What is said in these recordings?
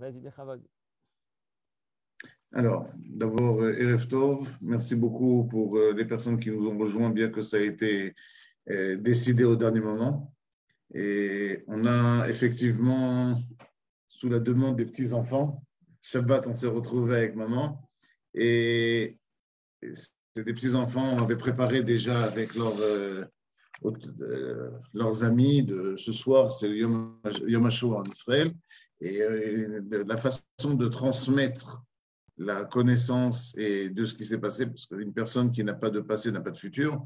Vas-y, Bechavod. Alors, d'abord, Erev Tov, merci beaucoup pour les personnes qui nous ont rejoints, bien que ça ait été décidé au dernier moment. Et on a effectivement, sous la demande des petits-enfants, Shabbat, on s'est retrouvés avec maman. Et c'est des petits-enfants, on avait préparé déjà avec leurs amis de ce soir, c'est Yom HaShoah en Israël. Et la façon de transmettre la connaissance et de ce qui s'est passé, parce qu'une personne qui n'a pas de passé n'a pas de futur.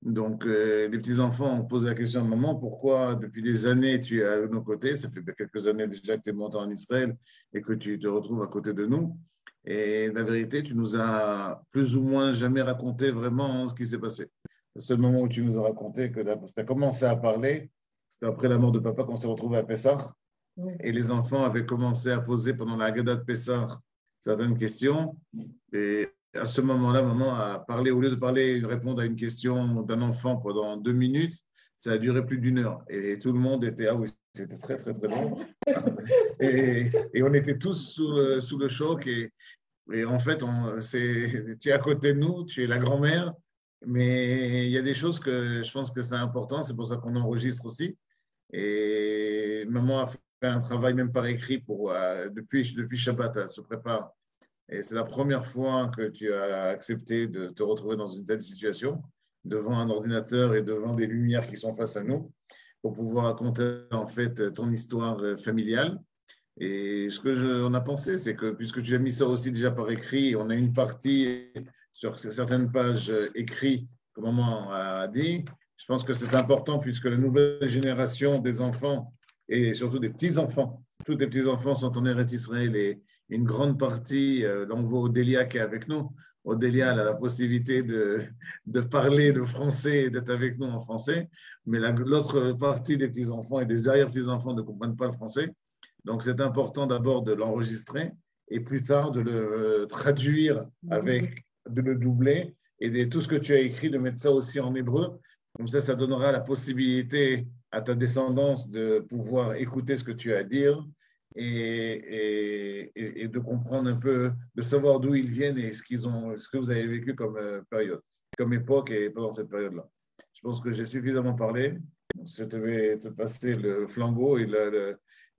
Donc, les petits-enfants ont posé la question à maman, pourquoi depuis des années tu es à nos côtés? Ça fait quelques années déjà que tu es monté en Israël et que tu te retrouves à côté de nous. Et la vérité, tu nous as plus ou moins jamais raconté vraiment ce qui s'est passé. Le seul moment où tu nous as raconté que tu as commencé à parler, c'était après la mort de papa qu'on s'est retrouvé à Pessah. Oui. Et les enfants avaient commencé à poser pendant la Haggadah de Pessah certaines questions. Et à ce moment-là, maman a parlé, au lieu de parler, répondre à une question d'un enfant pendant 2 minutes, ça a duré plus d'1 heure. Et tout le monde était, ah oui, c'était très, très, très long. Et on était tous sous le choc. Et en fait, tu es à côté de nous, tu es la grand-mère, mais il y a des choses que je pense que c'est important, c'est pour ça qu'on enregistre aussi. Et maman a fait un travail même par écrit depuis Shabbat, elle se prépare. Et c'est la première fois que tu as accepté de te retrouver dans une telle situation, devant un ordinateur et devant des lumières qui sont face à nous, pour pouvoir raconter en fait ton histoire familiale. Et ce on a pensé, c'est que puisque tu as mis ça aussi déjà par écrit, on a une partie sur certaines pages écrites, comme maman a dit. Je pense que c'est important puisque la nouvelle génération des enfants et surtout des petits-enfants, tous les petits-enfants sont en Eretz Israël et une grande partie, là on voit Odélia qui est avec nous. Odélia elle a la possibilité de parler le français et d'être avec nous en français, mais l'autre partie des petits-enfants et des arrière-petits-enfants ne comprennent pas le français. Donc, c'est important d'abord de l'enregistrer et plus tard de le traduire de le doubler et tout ce que tu as écrit, de mettre ça aussi en hébreu. Comme ça donnera la possibilité à ta descendance de pouvoir écouter ce que tu as à dire et de comprendre un peu, de savoir d'où ils viennent et ce que vous avez vécu comme période, comme époque et pendant cette période-là. Je pense que j'ai suffisamment parlé. Je vais te passer le flambeau et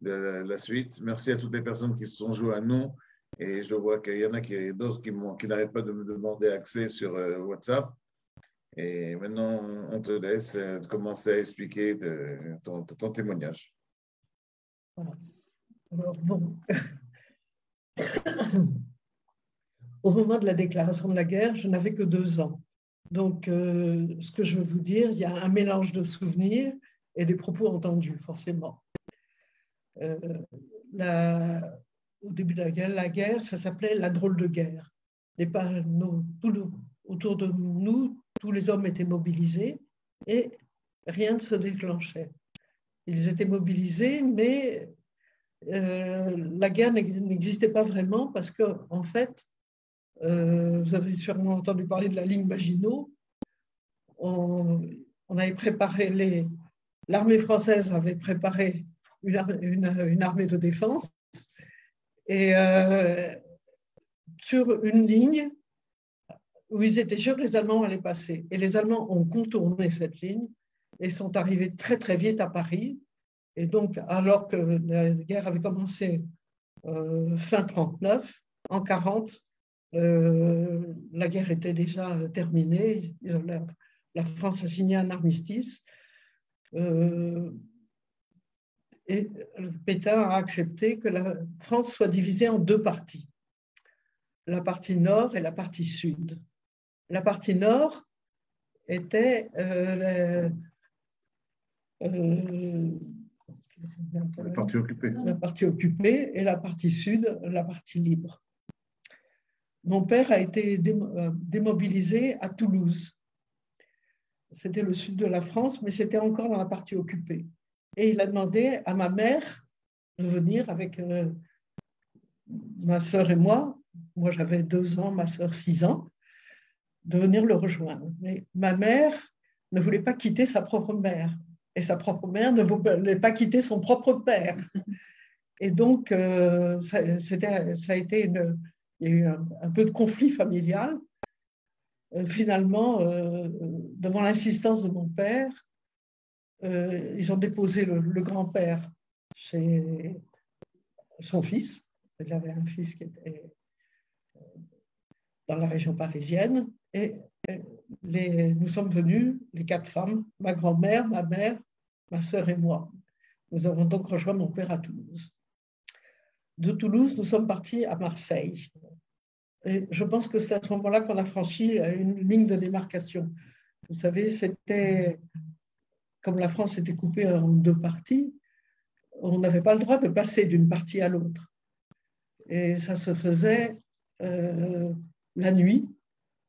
la suite. Merci à toutes les personnes qui se sont jouées à nous. Et je vois qu'il y en a d'autres qui n'arrêtent pas de me demander accès sur WhatsApp. Et maintenant, on te laisse commencer à expliquer ton témoignage. Voilà. Alors, bon. Au moment de la déclaration de la guerre, je n'avais que 2 ans. Donc, ce que je veux vous dire, il y a un mélange de souvenirs et des propos entendus, forcément. Au début de la guerre, ça s'appelait la drôle de guerre. Autour de nous, tous les hommes étaient mobilisés et rien ne se déclenchait. Ils étaient mobilisés, mais la guerre n'existait pas vraiment parce qu'en fait, vous avez sûrement entendu parler de la ligne Maginot. On avait préparé l'armée française avait préparé une armée de défense et sur une ligne où ils étaient sûrs que les Allemands allaient passer. Et les Allemands ont contourné cette ligne et sont arrivés très très vite à Paris. Et donc, alors que la guerre avait commencé fin 39, en 40, la guerre était déjà terminée. La France a signé un armistice. Et Pétain a accepté que la France soit divisée en 2 parties, la partie nord et la partie sud. La partie nord était la partie occupée et la partie sud, la partie libre. Mon père a été démobilisé à Toulouse. C'était le sud de la France, mais c'était encore dans la partie occupée. Et il a demandé à ma mère de venir avec ma sœur et moi. Moi, j'avais 2 ans, ma sœur 6 ans, de venir le rejoindre. Mais ma mère ne voulait pas quitter sa propre mère. Et sa propre mère ne voulait pas quitter son propre père. Et donc, ça a été il y a eu un peu de conflit familial. Finalement, devant l'insistance de mon père, ils ont déposé le grand-père chez son fils. Il avait un fils qui était dans la région parisienne. Et nous sommes venus, les 4 femmes, ma grand-mère, ma mère, ma sœur et moi. Nous avons donc rejoint mon père à Toulouse. De Toulouse, nous sommes partis à Marseille. Et je pense que c'est à ce moment-là qu'on a franchi une ligne de démarcation. Vous savez, c'était, comme la France était coupée en 2 parties, on n'avait pas le droit de passer d'une partie à l'autre. Et ça se faisait la nuit,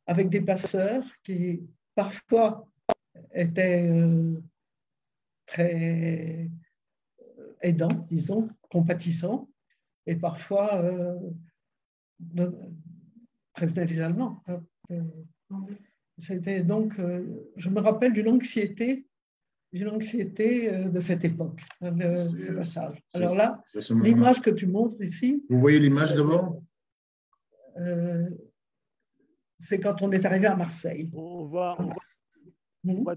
avec des passeurs qui parfois étaient très aidants, disons, compatissants, et parfois prévenaient les Allemands. C'était donc, je me rappelle d'une anxiété de cette époque, de ce passage. Alors là, l'image que tu montres ici. Vous voyez l'image d'abord? C'est quand on est arrivé à Marseille. On voit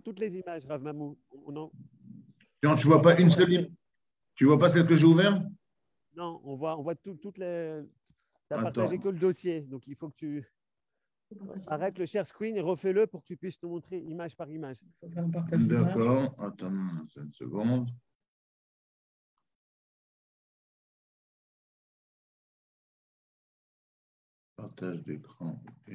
toutes les images, Rav Mamou. Non, tu ne vois pas une seule image? Tu ne vois pas celle que j'ai ouverte? Non, on voit toutes les. Tu n'as partagé Attends. que le dossier, donc il faut que tu arrêtes le share screen et refais-le pour que tu puisses nous montrer image par image. D'accord, attends une seconde. Partage d'écran, ok.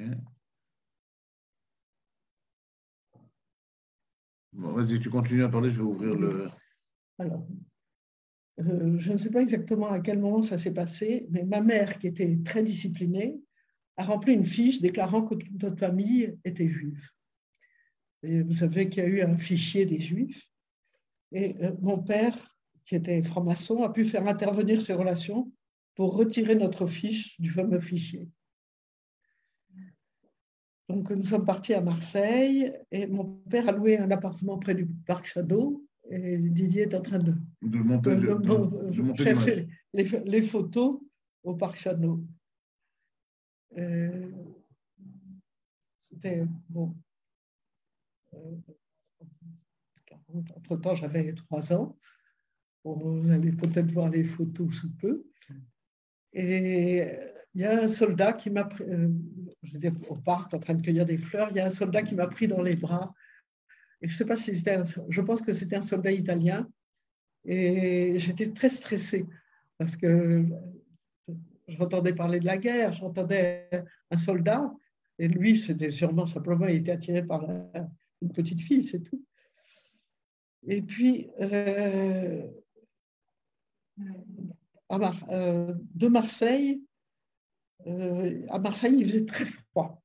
Bon, vas-y, tu continues à parler, je vais ouvrir le… Alors, je ne sais pas exactement à quel moment ça s'est passé, mais ma mère, qui était très disciplinée, a rempli une fiche déclarant que toute notre famille était juive. Et vous savez qu'il y a eu un fichier des juifs. Et mon père, qui était franc-maçon, a pu faire intervenir ses relations pour retirer notre fiche du fameux fichier. Donc, nous sommes partis à Marseille et mon père a loué un appartement près du parc Chadot. Et Didier est en train de chercher les photos au parc Chadot. C'était bon. Entre-temps, j'avais 3 ans. Vous allez peut-être voir les photos sous peu. Et il y a un soldat qui m'a pris, j'étais au parc en train de cueillir des fleurs, il y a un soldat qui m'a pris dans les bras. Et je ne sais pas si c'était je pense que c'était un soldat italien. Et j'étais très stressée parce que j'entendais parler de la guerre, j'entendais un soldat. Et lui, c'était sûrement simplement, il était attiré par une petite fille, c'est tout. Et puis, de Marseille, à Marseille, il faisait très froid.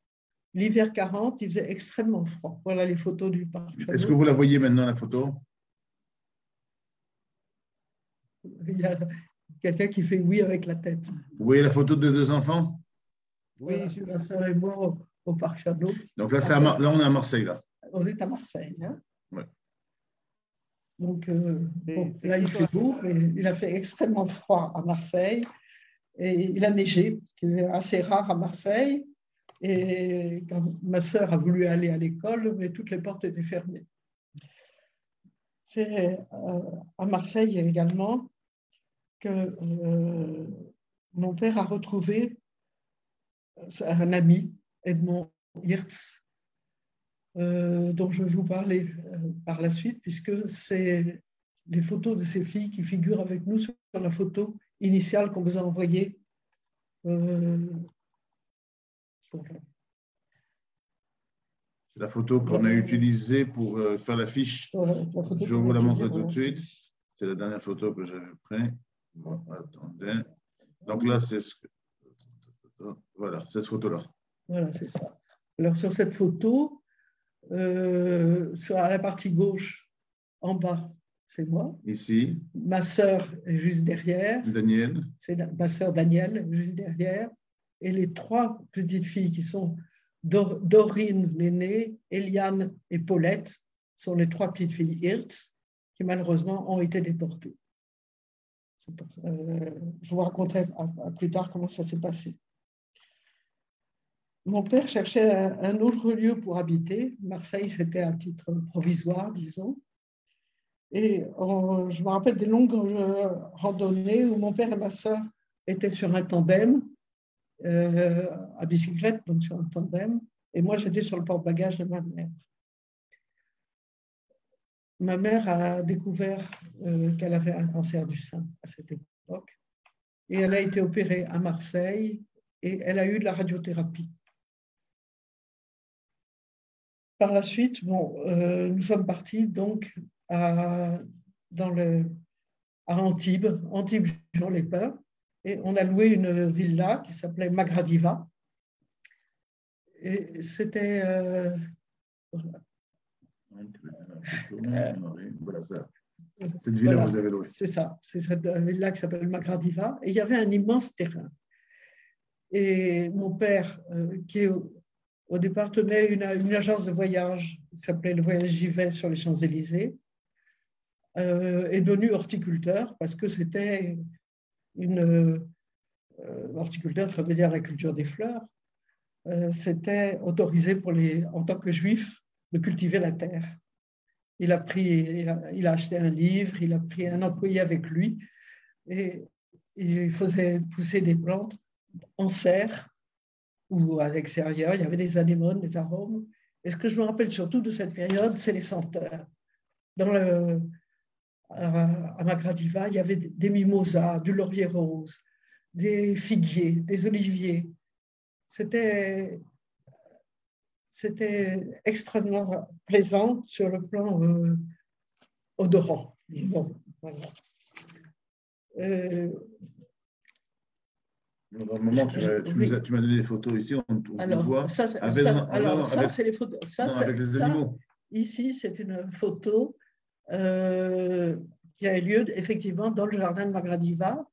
L'hiver 40, il faisait extrêmement froid. Voilà les photos du parc Chadot. Est-ce que vous la voyez maintenant, la photo? Il y a quelqu'un qui fait oui avec la tête. Vous voyez la photo de 2 enfants? Oui, c'est ma soeur et moi au parc Chadot. Donc là, là, on est à Marseille, là. On est à Marseille. Hein. Ouais. Donc, là, il fait beau, mais il a fait extrêmement froid à Marseille. Et il a neigé, ce qui est assez rare à Marseille. Et quand ma sœur a voulu aller à l'école, mais toutes les portes étaient fermées. C'est à Marseille également que mon père a retrouvé un ami, Edmond Hirtz, dont je vais vous parler par la suite, puisque c'est les photos de ces filles qui figurent avec nous sur la photo initiale qu'on vous a envoyée. C'est la photo qu'on a utilisée pour faire la fiche. Je vais vous la montrer tout de suite. C'est la dernière photo que j'avais prise. Bon, attendez. Donc là, c'est voilà, cette photo-là. Voilà, c'est ça. Alors sur cette photo, sur la partie gauche, en bas, c'est moi. Ici. Ma sœur est juste derrière. Daniel. C'est ma sœur Danielle, juste derrière. Et les 3 petites filles qui sont Dorine, l'aînée, Eliane et Paulette, sont les 3 petites filles Hirtz qui malheureusement ont été déportées. Je vous raconterai plus tard comment ça s'est passé. Mon père cherchait un autre lieu pour habiter. Marseille, c'était à titre provisoire, disons. Et je me rappelle des longues randonnées où mon père et ma soeur étaient sur un tandem, à bicyclette, donc sur un tandem. Et moi, j'étais sur le porte-bagages de ma mère. Ma mère a découvert qu'elle avait un cancer du sein à cette époque. Et elle a été opérée à Marseille et elle a eu de la radiothérapie. Par la suite, nous sommes partis donc à Antibes, Jean-les-Pins, et on a loué une villa qui s'appelait Magradiva. Et c'était... Cette villa, vous avez loué. C'est ça, c'est cette villa qui s'appelle Magradiva, et il y avait un immense terrain. Et mon père, qui au départ tenait une agence de voyage qui s'appelait Le Voyage J'y vais sur les Champs-Élysées, est devenu horticulteur parce que c'était horticulteur, ça veut dire la culture des fleurs. C'était autorisé en tant que juif de cultiver la terre. Il a acheté un livre, il a pris un employé avec lui et il faisait pousser des plantes en serre ou à l'extérieur. Il y avait des anémones, des arômes. Et ce que je me rappelle surtout de cette période, c'est les senteurs. À Magradiva, il y avait des mimosas, du laurier rose, des figuiers, des oliviers. C'était extrêmement plaisant sur le plan odorant, disons. Voilà. Dans le moment, tu m'as donné des photos ici, on voit. Ça, c'est les photos. Avec les animaux. Ici, c'est une photo qui a eu lieu effectivement dans le jardin de Magradiva.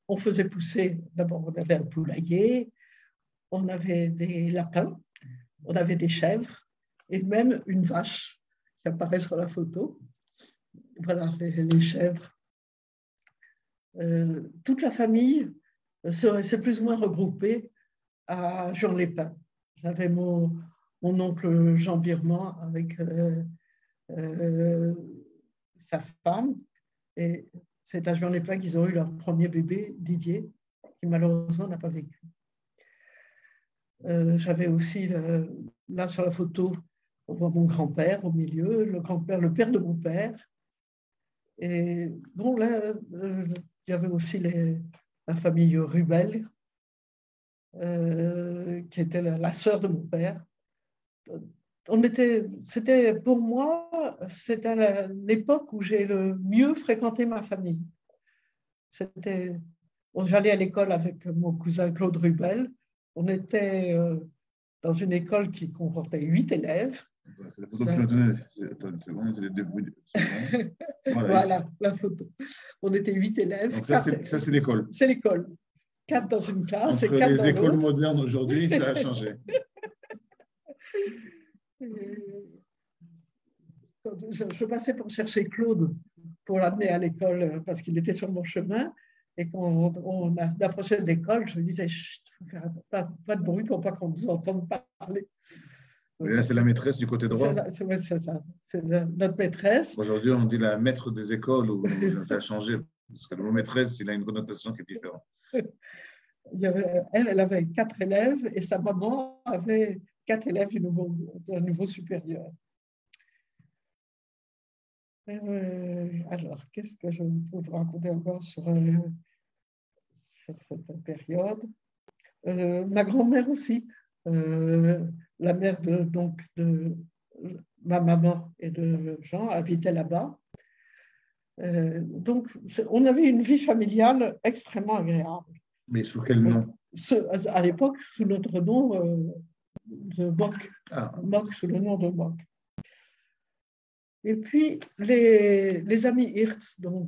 On faisait pousser, d'abord on avait un poulailler, on avait des lapins, on avait des chèvres et même une vache qui apparaît sur la photo. Voilà les chèvres. Toute la famille s'est plus ou moins regroupée à Jean-les-Pins. J'avais mon oncle Jean Birman avec sa femme et c'est à Jean-les-Pins qu'ils ont eu leur premier bébé, Didier, qui malheureusement n'a pas vécu. J'avais aussi, là sur la photo, on voit mon grand-père au milieu, le père de mon père. Et bon, là, il y avait aussi la famille Rubel, qui était la sœur de mon père. Pour moi, c'était l'époque où j'ai le mieux fréquenté ma famille. J'allais à l'école avec mon cousin Claude Rubel. On était dans une école qui comportait 8 élèves. C'est la photo que tu m'as donnée. C'est les débrouilles. Voilà, la photo. On était 8 élèves. Donc ça, c'est l'école. C'est l'école. 4 dans une classe et 4 Entre dans les écoles l'autre. modernes aujourd'hui, ça a changé. Je passais pour chercher Claude pour l'amener à l'école parce qu'il était sur mon chemin. Et quand on approchait de l'école, je lui disais, chut, il ne faut faire pas de bruit pour pas qu'on nous entende parler. Et là, c'est la maîtresse du côté droit. C'est ça. C'est notre maîtresse. Aujourd'hui, on dit la maître des écoles, ou ça a changé. Parce que le mot maîtresse, il a une connotation qui est différente. Elle avait 4 élèves et sa maman avait 4 élèves d'un niveau supérieur. Alors, qu'est-ce que je peux vous raconter encore sur cette période? Ma grand-mère aussi, la mère de ma maman et de Jean, habitait là-bas. Donc, on avait une vie familiale extrêmement agréable. Mais sous quel nom? À l'époque, sous notre nom de Moc. Moc, sous le nom de Moc. Et puis, les amis Hirtz, dont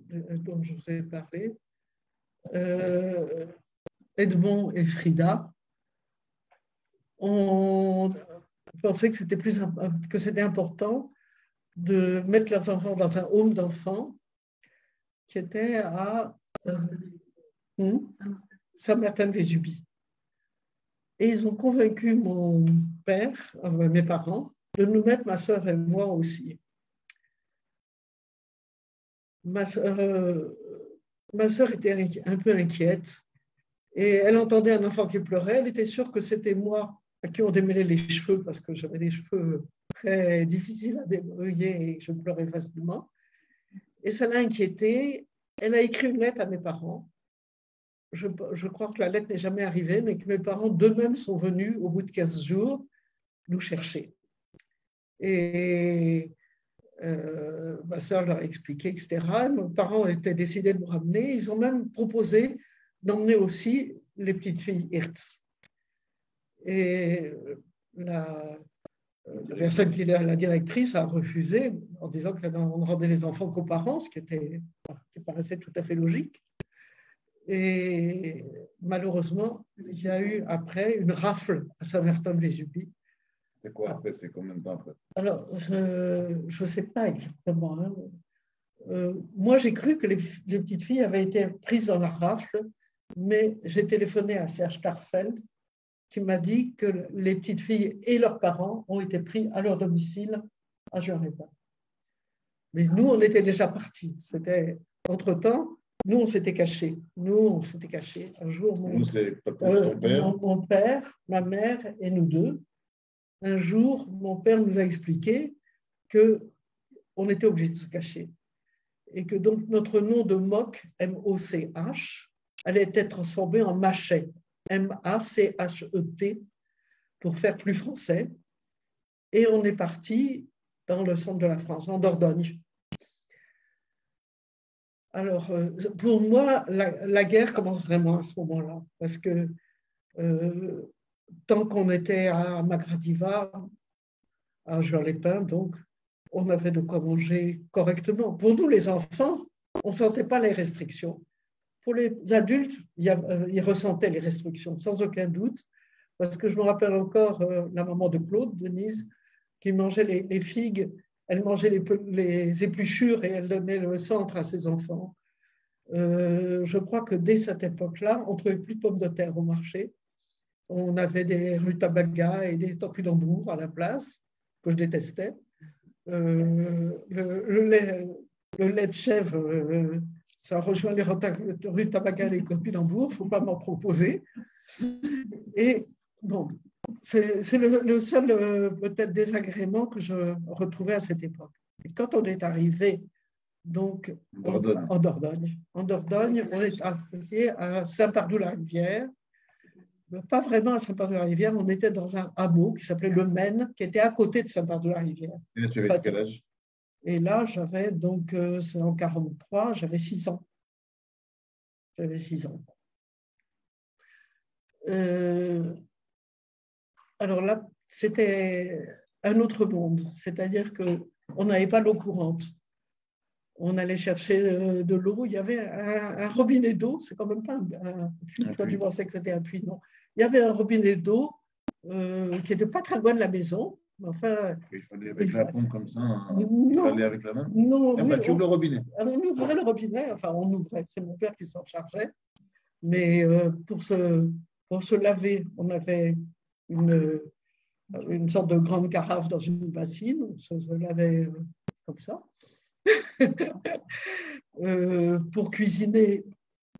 je vous ai parlé, Edmond et Frida, on pensait que c'était important de mettre leurs enfants dans un home d'enfants qui était à Saint-Martin-de-Vésubie. Et ils ont convaincu mon père, mes parents, de nous mettre, ma sœur et moi aussi. Ma sœur était un peu inquiète et elle entendait un enfant qui pleurait. Elle était sûre que c'était moi à qui on démêlait les cheveux parce que j'avais des cheveux très difficiles à débrouiller et je pleurais facilement. Et ça l'a inquiétée. Elle a écrit une lettre à mes parents. Je crois que la lettre n'est jamais arrivée, mais que mes parents d'eux-mêmes sont venus au bout de 15 jours nous chercher. Et ma soeur leur a expliqué, etc. Mes parents étaient décidés de nous ramener. Ils ont même proposé d'emmener aussi les petites filles Hirtz. Et la personne qui est la directrice a refusé en disant qu'on ne rendait les enfants qu'aux parents, ce qui paraissait tout à fait logique. Et malheureusement, il y a eu après une rafle à Saint-Martin-de-Vésubie. C'est quoi après? C'est combien de temps après? Alors, je ne sais pas exactement. Hein. Moi, j'ai cru que les petites filles avaient été prises dans la rafle, mais j'ai téléphoné à Serge Karfeld qui m'a dit que les petites filles et leurs parents ont été pris à leur domicile à Juan-les-Pins. Mais nous, on était déjà partis. Entre-temps, nous, on s'était cachés. Un jour, mon père, ma mère et nous deux, un jour, mon père nous a expliqué qu'on était obligé de se cacher et que donc notre nom de Moch, M-O-C-H, allait être transformé en Machet, M-A-C-H-E-T, pour faire plus français. Et on est parti dans le centre de la France, en Dordogne. Alors, pour moi, la guerre commence vraiment à ce moment-là, parce que tant qu'on était à Magradiva, à Juan-les-Pins, donc, on avait de quoi manger correctement. Pour nous, les enfants, on ne sentait pas les restrictions. Pour les adultes, ils ressentaient les restrictions, sans aucun doute, parce que je me rappelle encore la maman de Claude, Denise, qui mangeait les figues, elle mangeait les épluchures et elle donnait le centre à ses enfants. Je crois que dès cette époque-là, on ne trouvait plus de pommes de terre au marché. On avait des rutabagas et des topinambours à la place, que je détestais. Le lait de chèvre, ça rejoint les rutabagas et les topinambours, il ne faut pas m'en proposer. Et bon, c'est le seul peut-être désagrément que je retrouvais à cette époque. Et quand on est arrivé donc en Dordogne, on est associé à Saint-Pardoux-la-Rivière. Pas vraiment à Saint-Pardoux-la-Rivière, on était dans un hameau qui s'appelait Le Maine, qui était à côté de Saint-Pardoux-la-Rivière. Et là, tu avais quel âge? Et là, j'avais donc, c'est en 1943, j'avais 6 ans. J'avais 6 ans. Alors là, c'était un autre monde, c'est-à-dire qu'on n'avait pas l'eau courante. On allait chercher de l'eau, il y avait un robinet d'eau, c'est quand même pas un puits, toi tu pensais que c'était un puits, non. Il y avait un robinet d'eau qui n'était pas très loin de la maison. Enfin, il fallait avec la pompe comme ça, il fallait avec la main. Non, oui, tu ouvres le robinet. On ouvrait le robinet, enfin on ouvrait, c'est mon père qui s'en chargeait, mais pour se laver, on avait une sorte de grande carafe dans une bassine, on se lavait comme ça. Pour cuisiner,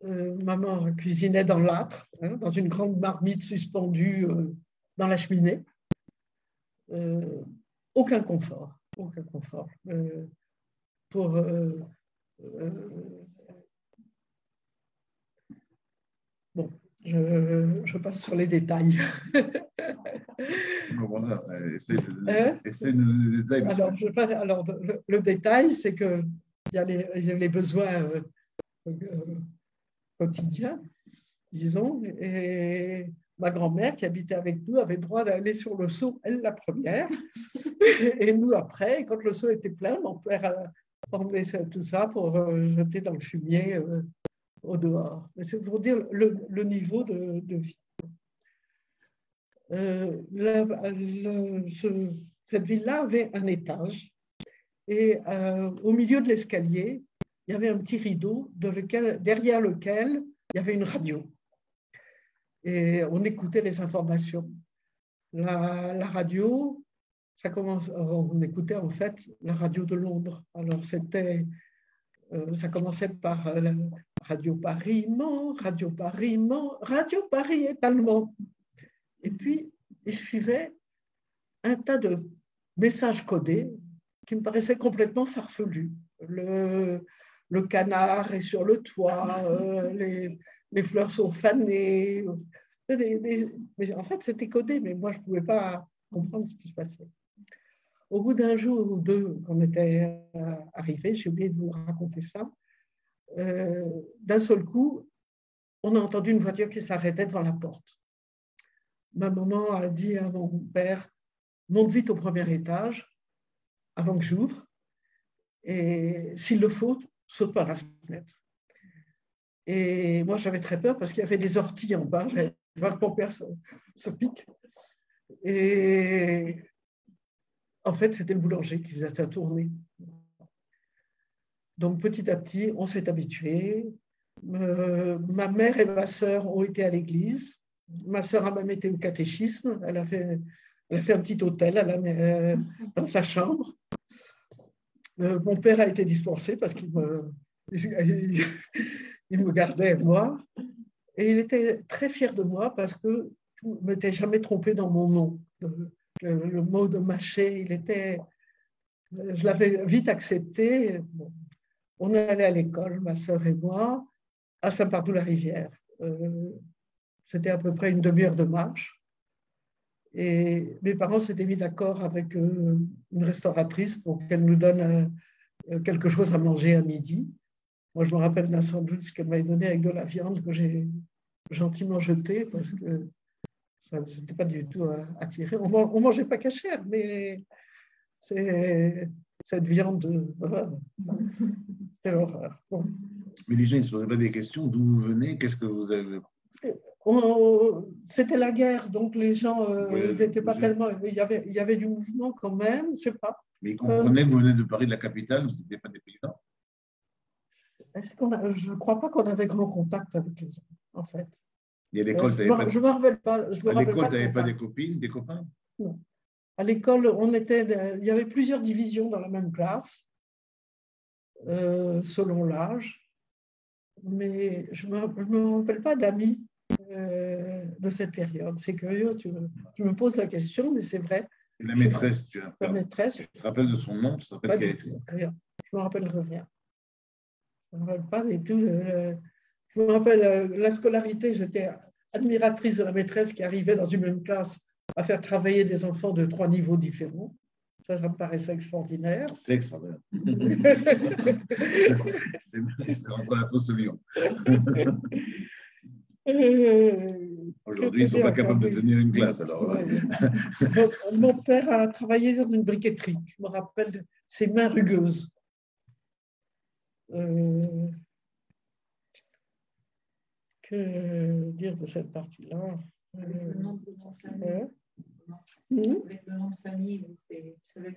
maman cuisinait dans l'âtre, hein, dans une grande marmite suspendue dans la cheminée. Aucun confort. Bon, je passe sur les détails. Voilà, essaye de donner des détails. Alors, le détail, c'est qu'il y a les besoins quotidiens, disons, et ma grand-mère qui habitait avec nous avait le droit d'aller sur le seau, elle la première, et nous après, quand le seau était plein, mon père emmenait tout ça pour jeter dans le fumier au dehors. Mais c'est pour dire le niveau de vie. Cette ville-là avait un étage Et au milieu de l'escalier, il y avait un petit rideau derrière lequel il y avait une radio. Et on écoutait les informations. La radio, on écoutait en fait la radio de Londres. Alors ça commençait par Radio Paris ment, Radio Paris ment, Radio Paris est allemand. Et puis, il suivait un tas de messages codés qui me paraissaient complètement farfelus. Le canard est sur le toit, les fleurs sont fanées. Mais en fait, c'était codé, mais moi, je ne pouvais pas comprendre ce qui se passait. Au bout d'un jour ou deux qu'on était arrivés, j'ai oublié de vous raconter ça, d'un seul coup, on a entendu une voiture qui s'arrêtait devant la porte. Ma maman a dit à mon père, monte vite au premier étage avant que j'ouvre, et s'il le faut, saute par la fenêtre. Et moi, j'avais très peur parce qu'il y avait des orties en bas, j'avais peur que mon père se pique. Et en fait, c'était le boulanger qui faisait sa tournée. Donc, petit à petit, on s'est habitué. Ma mère et ma sœur ont été à l'église. Ma sœur a même été au catéchisme. Elle a fait un petit hôtel dans sa chambre. Mon père a été dispensé parce qu'il me gardait, moi. Et il était très fier de moi parce que je ne m'étais jamais trompée dans mon nom. Le mot de Maché, je l'avais vite accepté. Bon. On allait à l'école, ma sœur et moi, à Saint-Pardoux-la-Rivière. C'était à peu près une demi-heure de marche. Et mes parents s'étaient mis d'accord avec une restauratrice pour qu'elle nous donne quelque chose à manger à midi. Moi, je me rappelle d'un sandwich qu'elle m'avait donné avec de la viande que j'ai gentiment jeté parce que ça n'était pas du tout attiré. On ne mangeait pas cachère, mais c'est cette viande, c'est l'horreur. Bon. Mais les gens ne se posaient pas des questions, d'où vous venez, qu'est-ce que vous avez... C'était la guerre, donc les gens n'étaient pas tellement... Il y avait du mouvement quand même, je ne sais pas. Mais ils comprenaient que vous venez de Paris, de la capitale, vous n'étiez pas des paysans? Je ne crois pas qu'on avait grand contact avec les gens, en fait. Et à l'école, je ne me rappelle pas. À l'école, tu n'avais pas des copines, des copains? Non. À l'école, il y avait plusieurs divisions dans la même classe, selon l'âge. Mais je ne me rappelle pas d'amis de cette période. C'est curieux, tu me poses la question, mais c'est vrai. Et la maîtresse, la maîtresse, tu te rappelles de son nom? Tu te rappelles qu'elle était? Rien. Je me rappelle rien. Je ne me rappelle pas du tout. Je me rappelle la scolarité, j'étais admiratrice de la maîtresse qui arrivait dans une même classe à faire travailler des enfants de 3 niveaux différents. Ça me paraissait extraordinaire. C'est extraordinaire. C'est encore un peu ce lion. Aujourd'hui, ils ne sont pas capables de tenir une classe. Alors. Mon père a travaillé dans une briqueterie. Je me rappelle de ses mains rugueuses. Que dire de cette partie-là? Le nom de ton famille. Avec le nom de famille, vous ne savez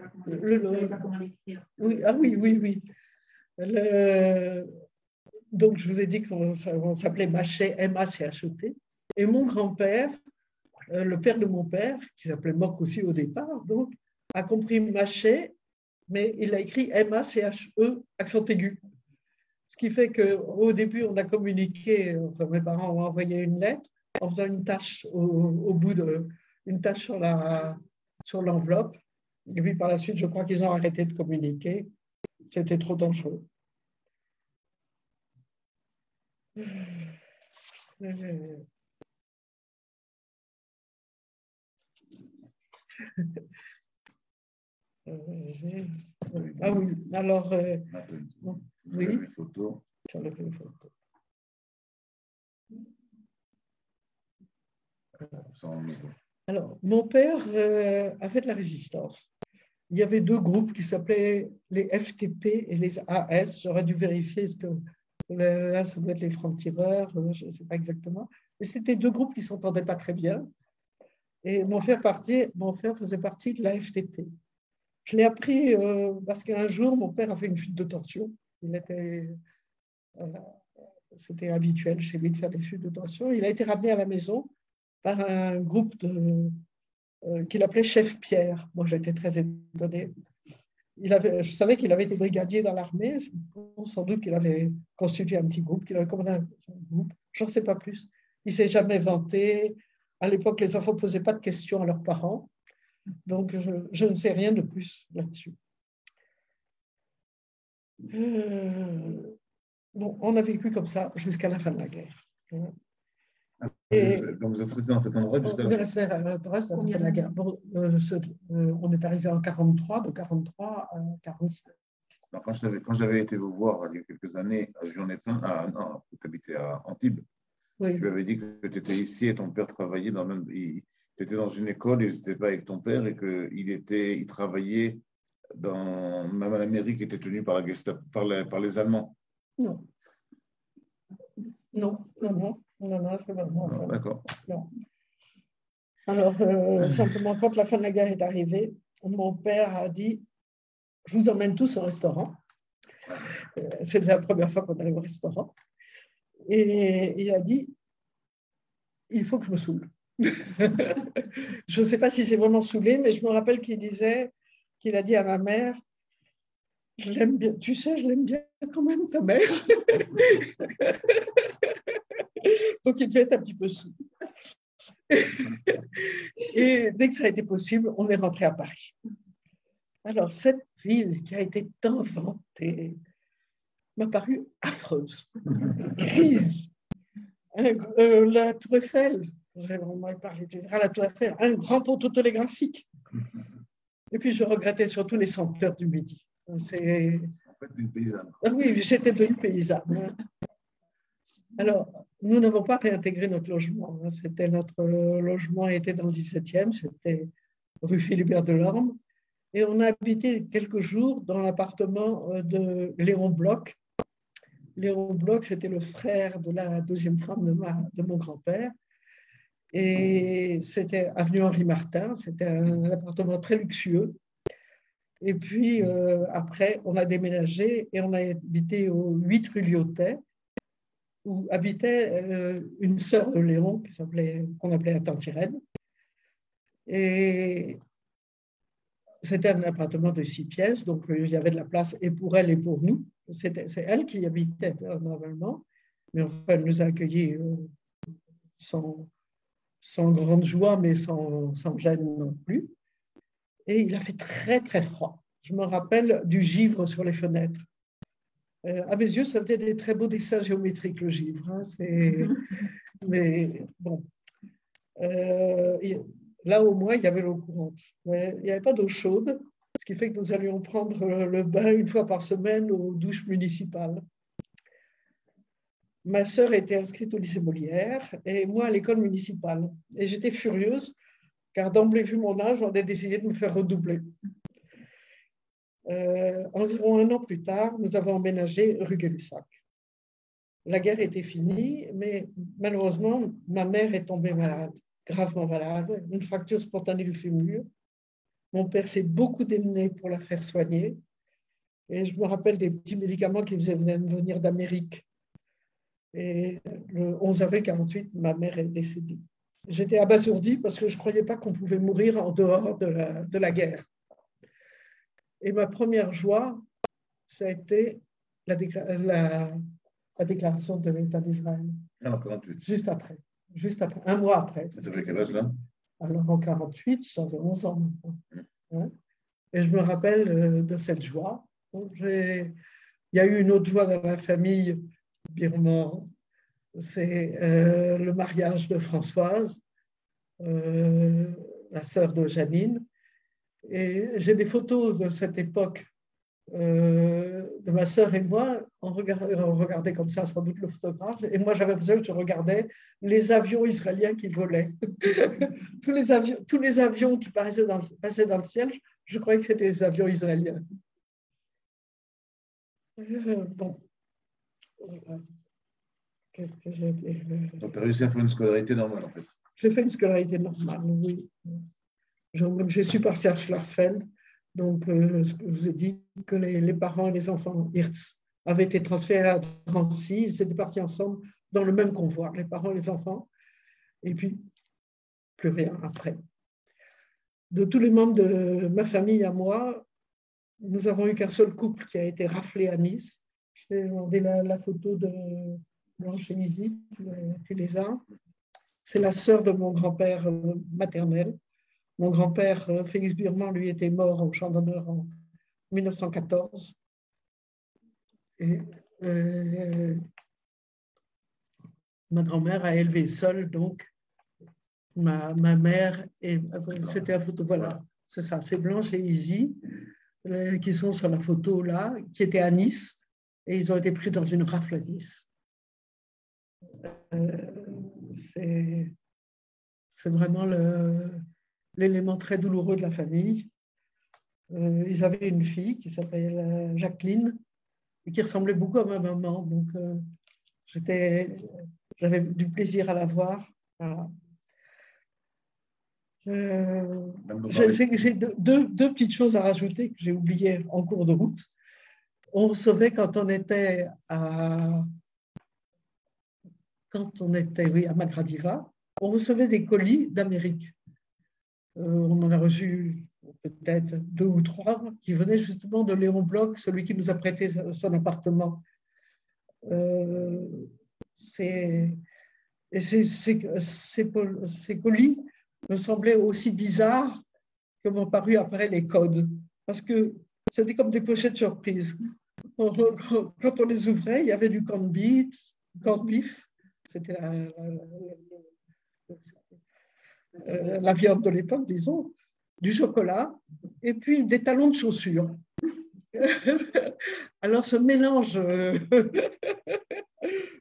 pas comment l'écrire. Oui, oui. Donc, je vous ai dit qu'on s'appelait Maché, M-A-C-H-E-T. Et mon grand-père, le père de mon père, qui s'appelait Moc aussi au départ, donc, a compris Maché, mais il a écrit M-A-C-H-E, accent aigu. Ce qui fait qu'au début, on a communiqué, enfin, mes parents ont envoyé une lettre en faisant une tache au bout une tache sur l'enveloppe. Et puis par la suite, je crois qu'ils ont arrêté de communiquer. C'était trop dangereux. Ah oui, alors... oui. J'enlève les photos. Alors, mon père a fait de la résistance. Il y avait 2 groupes qui s'appelaient les FTP et les AS. J'aurais dû vérifier ce que là, ça doit être les francs-tireurs, je ne sais pas exactement. Mais c'était 2 groupes qui ne s'entendaient pas très bien. Et mon frère faisait partie de la FTP. Je l'ai appris parce qu'un jour, mon père a fait une chute de tension. C'était habituel chez lui de faire des chutes de tension. Il a été ramené à la maison par un groupe qu'il appelait Chef Pierre. Moi, j'étais très étonnée. Je savais qu'il avait été brigadier dans l'armée. Sans doute qu'il avait constitué un petit groupe, qu'il avait commandé un groupe. Je n'en sais pas plus. Il ne s'est jamais vanté. À l'époque, les enfants ne posaient pas de questions à leurs parents. Donc, je ne sais rien de plus là-dessus. Bon, on a vécu comme ça jusqu'à la fin de la guerre. Et donc, vous êtes resté dans cet endroit jusqu'à la fin de la guerre. Bon, on est arrivé en 43, de 43 à 45. Quand j'avais été vous voir il y a quelques années à Juan-Épin, tu habitais à Antibes, oui. Tu avais dit que tu étais ici et ton père travaillait dans le même. Tu étais dans une école et tu n'étais pas avec ton père et qu'il travaillait même en Amérique, était tenu par la Gestapo, par les Allemands. Non. Non, c'est vraiment ça. D'accord. Non. Alors, simplement, quand la fin de la guerre est arrivée, mon père a dit « Je vous emmène tous au restaurant ». C'était la première fois qu'on allait au restaurant. Et il a dit « Il faut que je me saoule ». Je ne sais pas si c'est vraiment saoulé, mais je me rappelle qu'il a dit à ma mère « Je l'aime bien, tu sais, je l'aime bien quand même, ta mère ». Donc, il devait être un petit peu saoul. Et dès que ça a été possible, on est rentré à Paris. Alors, cette ville qui a été tant vantée m'a paru affreuse, grise. La Tour Eiffel, on m'avait parlé de la Tour Eiffel, un grand poteau télégraphique. Et puis, je regrettais surtout les senteurs du midi. C'est... En fait, une paysanne. Oui, j'étais devenue paysanne. Alors, nous n'avons pas réintégré notre logement. Notre logement était dans le 17e, c'était rue Philibert Delorme. Et on a habité quelques jours dans l'appartement de Léon Bloch. Léon Bloch, c'était le frère de la deuxième femme de mon grand-père. Et c'était avenue Henri Martin. C'était un appartement très luxueux. Et puis, après, on a déménagé et on a habité au 8 rue Lyotet, où habitait une sœur de Léon qu'on appelait la tante Irène. Et c'était un appartement de 6 pièces, donc il y avait de la place et pour elle et pour nous. C'est elle qui habitait normalement, mais enfin, elle nous a accueillis sans grande joie, mais sans gêne non plus. Et il a fait très, très froid. Je me rappelle du givre sur les fenêtres. À mes yeux, ça faisait des très beaux dessins géométriques, le givre. Hein, mais bon. Là, au moins, il y avait l'eau courante. Mais il n'y avait pas d'eau chaude, ce qui fait que nous allions prendre le bain une fois par semaine aux douches municipales. Ma sœur était inscrite au lycée Molière et moi à l'école municipale. Et j'étais furieuse, car d'emblée vu mon âge, on avait décidé de me faire redoubler. Environ 1 an plus tard, nous avons emménagé rue Gay-Lussac. La guerre était finie, mais malheureusement, ma mère est tombée malade, gravement malade, une fracture spontanée du fémur. Mon père s'est beaucoup démené pour la faire soigner. Et je me rappelle des petits médicaments qui faisaient venir d'Amérique. Et le 11 avril 1948, ma mère est décédée. J'étais abasourdie parce que je ne croyais pas qu'on pouvait mourir en dehors de la guerre. Et ma première joie, ça a été la déclaration de l'État d'Israël. Juste après, 1 mois après. Ça fait quel âge là? Alors en 1948, j'avais 11 ans maintenant. Ouais. Et je me rappelle de cette joie. Il y a eu une autre joie dans la famille birmane, c'est le mariage de Françoise, la sœur de Janine. Et j'ai des photos de cette époque de ma sœur et moi. On regardait comme ça sans doute le photographe. Et moi, j'avais l'impression que je regardais les avions israéliens qui volaient. tous les avions qui passaient dans le ciel, je croyais que c'était des avions israéliens. Bon. Qu'est-ce que j'ai dit? Donc, tu as réussi à faire une scolarité normale, en fait. J'ai fait une scolarité normale, oui. J'ai su partir à Schwarzfeld. Donc, ce que je vous ai dit, que les parents et les enfants Hirtz avaient été transférés à Drancy, ils étaient partis ensemble dans le même convoi, les parents et les enfants, et puis plus rien après. De tous les membres de ma famille à moi, nous avons eu qu'un seul couple qui a été raflé à Nice. Je t'ai demandé la photo de Blanche et Lizzie, tu les as. C'est la sœur de mon grand-père maternel. Mon grand-père, Félix Burman, lui était mort au Champ d'honneur en 1914. Et ma grand-mère a élevé seule, donc, ma mère. Et c'était la photo, voilà, c'est ça, c'est Blanche et Izzy qui sont sur la photo là, qui étaient à Nice, et ils ont été pris dans une rafle à Nice. C'est vraiment l'élément très douloureux de la famille. Ils avaient une fille qui s'appelait Jacqueline et qui ressemblait beaucoup à ma maman. Donc, j'avais du plaisir à la voir. Voilà. J'ai deux petites choses à rajouter que j'ai oubliées en cours de route. On recevait quand on était à Magradiva, on recevait des colis d'Amérique. On en a reçu peut-être 2 ou 3 qui venaient justement de Léon Bloch, celui qui nous a prêté son appartement. Ces colis me semblaient aussi bizarres que m'ont paru après les codes, parce que c'était comme des pochettes surprises. Quand on les ouvrait, il y avait du corned beef, c'était la viande de l'époque, disons, du chocolat, et puis des talons de chaussures. Alors ce mélange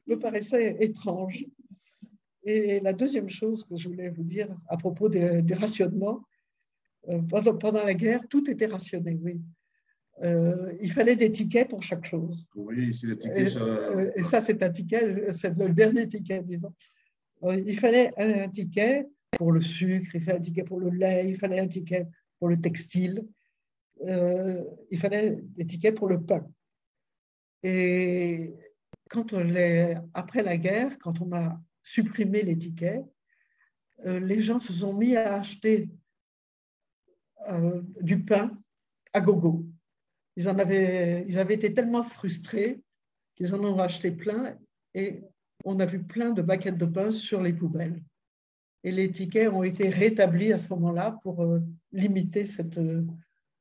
me paraissait étrange. Et la deuxième chose que je voulais vous dire à propos des rationnements, pendant la guerre, tout était rationné, oui. Il fallait des tickets pour chaque chose. Oui, ici les tickets. Et ça, c'est un ticket, c'est le dernier ticket, disons. Il fallait un ticket pour le sucre, il fallait un ticket pour le lait, il fallait un ticket pour le textile, il fallait des tickets pour le pain. Et après la guerre, quand on a supprimé les tickets, les gens se sont mis à acheter du pain à gogo. Ils avaient été tellement frustrés qu'ils en ont acheté plein et on a vu plein de baguettes de pain sur les poubelles. Et les tickets ont été rétablis à ce moment-là pour limiter cette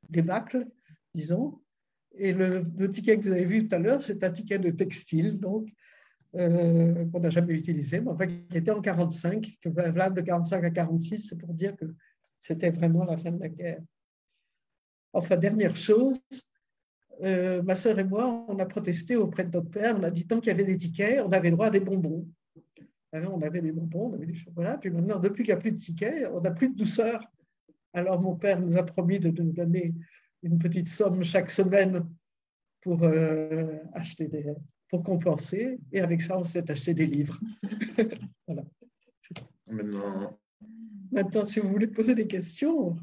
débâcle, disons. Et le ticket que vous avez vu tout à l'heure, c'est un ticket de textile, donc, qu'on n'a jamais utilisé, mais enfin, qui était en 1945, que valable de 1945 à 1946, c'est pour dire que c'était vraiment la fin de la guerre. Enfin, dernière chose, ma sœur et moi, on a protesté auprès de notre père, on a dit tant qu'il y avait des tickets, on avait droit à des bonbons. Alors, on avait des bonbons, on avait des chocolats, puis maintenant, depuis qu'il n'y a plus de tickets, on n'a plus de douceur. Alors, mon père nous a promis de nous donner une petite somme chaque semaine pour pour compenser, et avec ça, on s'est acheté des livres. Voilà. Maintenant, si vous voulez poser des questions,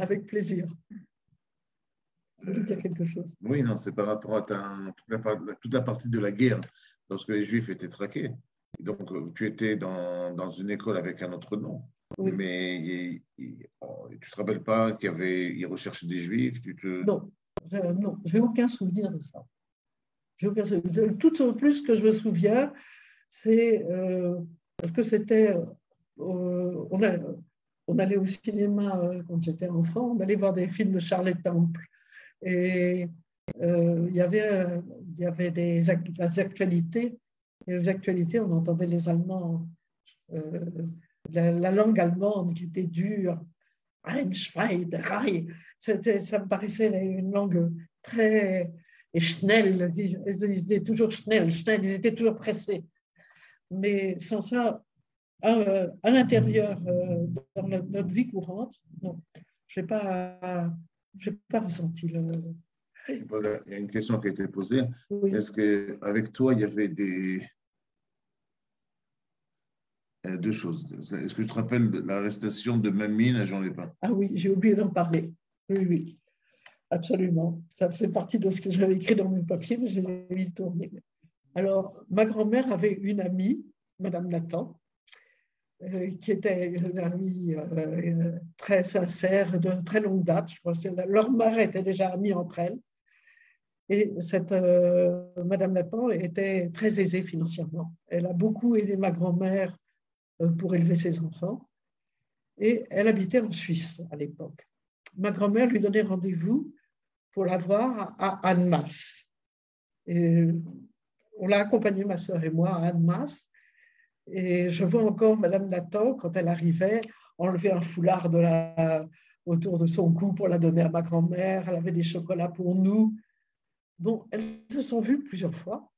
avec plaisir. Vous dites qu'il y a quelque chose. Oui, non, c'est par rapport à toute la partie de la guerre, lorsque les Juifs étaient traqués. Donc, tu étais dans une école avec un autre nom. Oui. Mais tu ne te rappelles pas qu'ils recherchaient des Juifs? Non, je n'ai aucun souvenir de ça. Tout au plus que je me souviens, c'est parce que c'était. On allait au cinéma quand j'étais enfant, on allait voir des films de Charles Temple. Et il y avait des actualités. Et les actualités, on entendait les Allemands, la langue allemande qui était dure. Ein, zwei, drei. Ça me paraissait une langue très schnell. Ils étaient toujours schnell, ils étaient toujours pressés. Mais sans ça, à l'intérieur, dans notre vie courante, non, je n'ai pas ressenti le. Il y a une question qui a été posée. Oui. Est-ce qu'avec toi, il y avait deux choses? Est-ce que tu te rappelles de l'arrestation de Mamine à Jean Lépin? Ah oui, j'ai oublié d'en parler. Oui, oui. Absolument. Ça faisait partie de ce que j'avais écrit dans mes papiers, mais je les ai mis tourner. Alors, ma grand-mère avait une amie, Madame Nathan, qui était une amie très sincère, de très longue date. Je crois que leur mère était déjà amie entre elles. Et cette Madame Nathan était très aisée financièrement. Elle a beaucoup aidé ma grand-mère pour élever ses enfants. Et elle habitait en Suisse à l'époque. Ma grand-mère lui donnait rendez-vous pour la voir à Annemasse. Et on l'a accompagnée, ma sœur et moi, à Annemasse. Et je vois encore Madame Nathan, quand elle arrivait, enlever un foulard autour de son cou pour la donner à ma grand-mère. Elle avait des chocolats pour nous. Bon, elles se sont vues plusieurs fois.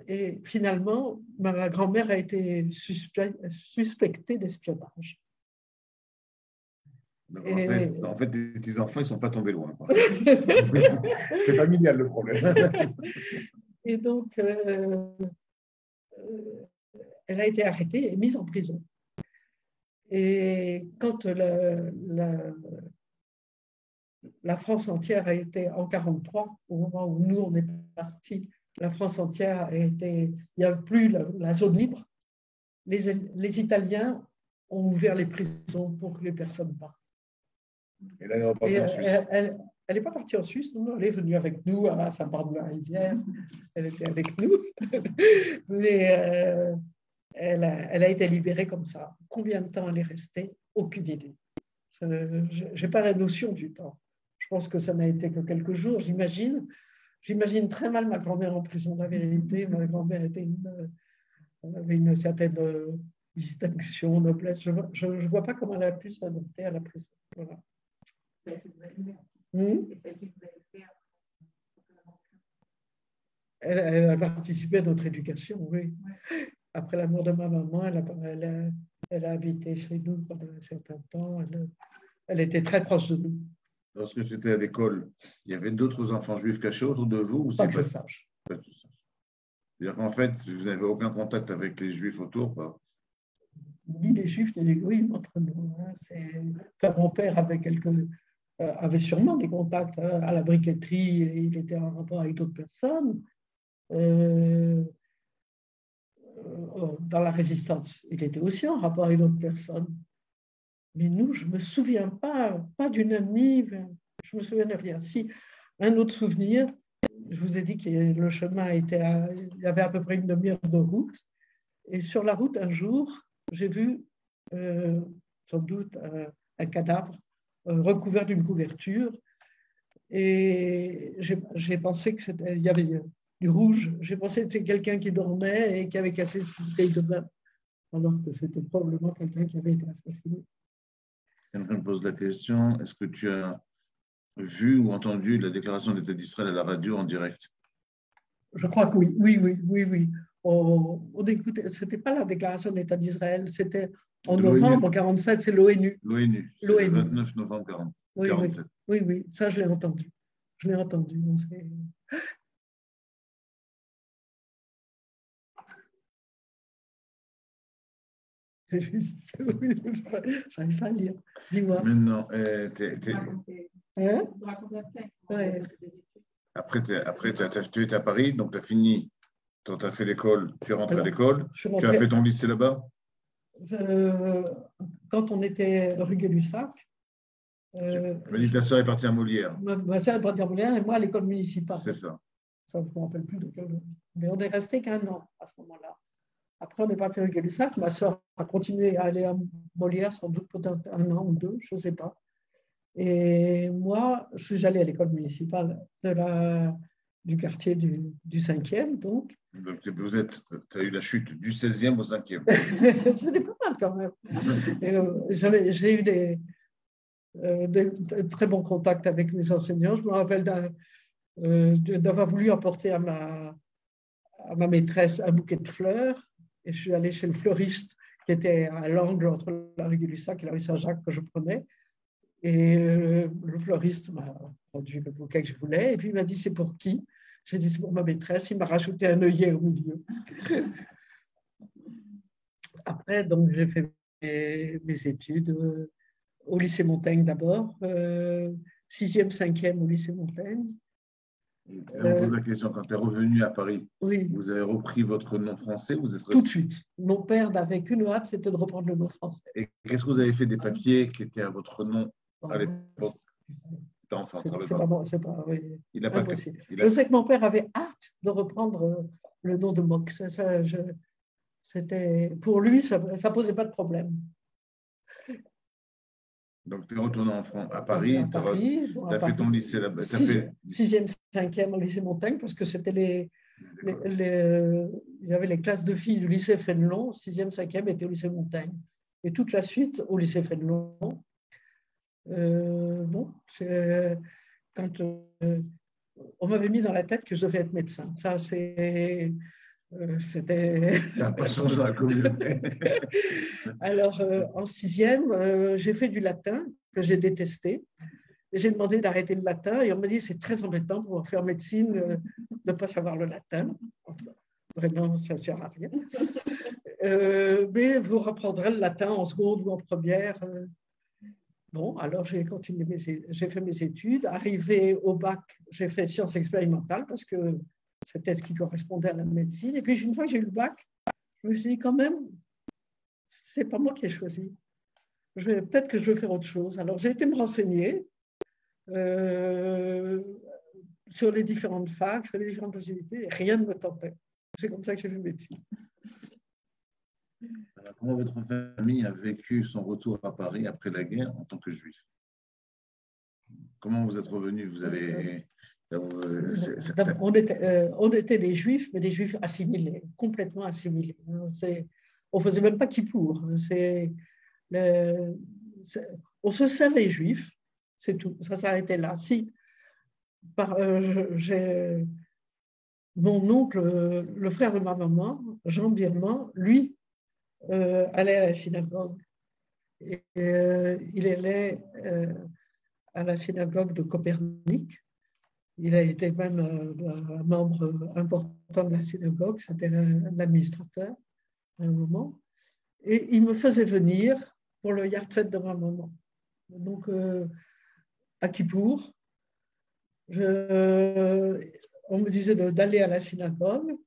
Et finalement, ma grand-mère a été suspectée d'espionnage. En fait, les petits-enfants, ils ne sont pas tombés loin. C'est familial le problème. Et donc, elle a été arrêtée et mise en prison. Et quand la France entière a été en 1943, au moment où nous, on est partis, la France entière a été, il n'y a plus la zone libre. Les Italiens ont ouvert les prisons pour que les personnes partent. Et là, elle est repartie en Suisse. Elle n'est pas partie en Suisse, non, elle est venue avec nous à Saint-Barbe-de-la-Rivière. Elle était avec nous. Mais elle a été libérée comme ça. Combien de temps elle est restée? Aucune idée. Je n'ai pas la notion du temps. Je pense que ça n'a été que quelques jours, j'imagine. J'imagine très mal ma grand-mère en prison, la vérité. Ma grand-mère avait une certaine distinction, noblesse. Je ne vois pas comment elle a pu s'adapter à la prison. Voilà. Celle qui vous a fait. Et celle qui vous a fait. Elle a participé à notre éducation, oui. Ouais. Après la mort de ma maman, elle a habité chez nous pendant un certain temps. Elle était très proche de nous. Lorsque j'étais à l'école, il y avait d'autres enfants juifs cachés autour de vous ou pas que je sache. C'est-à-dire qu'en fait, vous n'avez aucun contact avec les juifs autour, pas? Ni les juifs, ni les goïms entre nous. Enfin, mon père avait sûrement des contacts à la briqueterie, et il était en rapport avec d'autres personnes. Dans la résistance, il était aussi en rapport avec d'autres personnes. Mais nous, je ne me souviens pas d'une amie, je ne me souviens de rien. Si, un autre souvenir, je vous ai dit que le chemin il y avait à peu près une demi-heure de route. Et sur la route, un jour, j'ai vu sans doute un cadavre recouvert d'une couverture. Et j'ai pensé qu'il y avait du rouge. J'ai pensé que c'était quelqu'un qui dormait et qui avait cassé une bouteille de vin, alors que c'était probablement quelqu'un qui avait été assassiné. Quelqu'un me pose la question, est-ce que tu as vu ou entendu la déclaration de l'État d'Israël à la radio en direct? Je crois que oui. Oui. On écoutait, ce n'était pas la déclaration de l'État d'Israël, c'était en novembre 1947, c'est l'ONU. L'ONU, le 29 novembre 1947. Oui, ça je l'ai entendu. J'arrive pas à lire. Dis-moi. Maintenant, après, tu es à Paris, donc tu as fini, tu as fait l'école, tu es rentré à l'école, tu as fait ton lycée là-bas? Quand on était rue Gay-Lussac. Ta soeur est partie à Molière. Ma soeur est partie à Molière et moi à l'école municipale. C'est ça. Ça, je ne me rappelle plus de quel. Mais on est resté qu'1 an à ce moment-là. Après, on est parti à rue Gay-Lussac. Ma soeur a continué à aller à Molière, sans doute peut-être 1 an ou 2, je ne sais pas. Et moi, j'allais à l'école municipale du quartier du 5e, donc. Donc, tu as eu la chute du 16e au 5e. C'était pas mal quand même. J'ai eu de très bons contacts avec mes enseignants. Je me rappelle d'avoir voulu apporter à ma maîtresse un bouquet de fleurs. Et je suis allée chez le fleuriste qui était à l'angle entre la rue Gay-Lussac et la rue Saint-Jacques que je prenais. Et le fleuriste m'a rendu le bouquet que je voulais. Et puis il m'a dit, c'est pour qui? J'ai dit, c'est pour ma maîtresse. Il m'a rajouté un œillet au milieu. Après, donc, j'ai fait mes études au lycée Montaigne d'abord. 6e, 5e au lycée Montaigne. On pose la question, quand tu es revenu à Paris, Oui. Vous avez repris votre nom français, vous êtes Tout de suite. Mon père n'avait qu'une hâte, c'était de reprendre le nom français. Et qu'est-ce que vous avez fait des papiers qui étaient à votre nom à l'époque? C'est pas oui, il a pas impossible. Je sais que mon père avait hâte de reprendre le nom de Mock. C'était, pour lui, ça ne posait pas de problème. Donc, tu es retourné à Paris, tu as fait ton lycée là-bas. 6e, 5e au lycée Montaigne, parce que c'était il y avait les classes de filles du lycée Fénelon, 6e, 5e étaient au lycée Montaigne. Et toute la suite au lycée Fénelon. Bon, quand on m'avait mis dans la tête que je devais être médecin. Ça, c'était. Ça n'a pas changé dans la communauté. Alors, en 6e, j'ai fait du latin, que j'ai détesté. J'ai demandé d'arrêter le latin et on m'a dit c'est très embêtant pour faire médecine de ne pas savoir le latin. Vraiment, ça ne sert à rien. Mais vous reprendrez le latin en seconde ou en première. Bon, alors j'ai fait mes études. Arrivé au bac, j'ai fait sciences expérimentales parce que c'était ce qui correspondait à la médecine. Et puis, une fois que j'ai eu le bac, je me suis dit quand même, c'est pas moi qui ai choisi. Peut-être que je vais faire autre chose. Alors, j'ai été me renseigner sur les différentes facs, sur les différentes possibilités, et rien ne me tentait. C'est comme ça que j'ai fait médecine. Alors, comment votre famille a vécu son retour à Paris après la guerre en tant que juif? Comment vous êtes revenu? Vous avez... On était des juifs, mais des juifs assimilés, complètement assimilés. On ne faisait même pas kippour. On se savait juif, c'est tout. Ça s'arrêtait là. Si, mon oncle, le frère de ma maman, Jean Birman, lui, allait à la synagogue. Et, il allait à la synagogue de Copernic. Il a été même un membre important de la synagogue, c'était l'administrateur à un moment. Et il me faisait venir pour le yahrzeit de ma maman. Donc, à Kippour, on me disait d'aller à la synagogue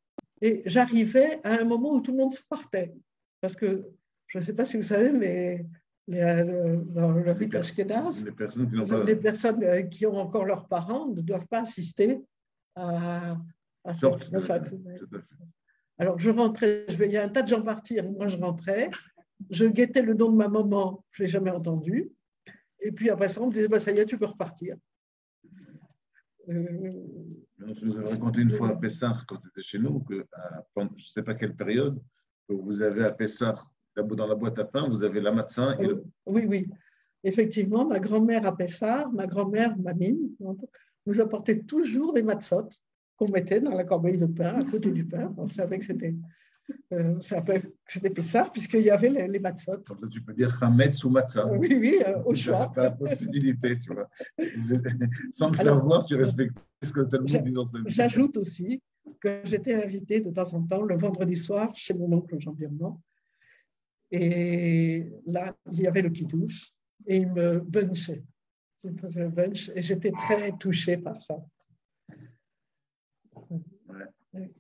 et j'arrivais à un moment où tout le monde se partait. Parce que, je ne sais pas si vous savez, mais dans le rite ashkénaze, les personnes qui ont encore leurs parents ne doivent pas assister à ça. Alors, je rentrais, je voyais un tas de gens partir, moi je rentrais, je guettais le nom de ma maman, je ne l'ai jamais entendu, et puis après ça, on me disait, bah, ça y est, tu peux repartir. Tu nous avais raconté une fois à Pessah, quand tu étais chez nous, que je ne sais pas quelle période, que vous avez à Pessah, dans la boîte à pain, vous avez la matzah. Oui. Effectivement, ma grand-mère à Pessah, ma grand-mère, Mamine, nous apportait toujours des matzot qu'on mettait dans la corbeille de pain, à côté du pain. On savait que c'était Pessah, puisqu'il y avait les matzot. Comme ça, tu peux dire Hametz ou matzah. Oui, au choix. Tu n'as pas la possibilité, tu vois. Sans le savoir, tu respectes ce que le Talmud nous enseigne. J'ajoute aussi que j'étais invitée de temps en temps le vendredi soir chez mon oncle Jean Birman. Et là, il y avait le kiddush et il me bunchait. Et j'étais très touchée par ça. Ouais.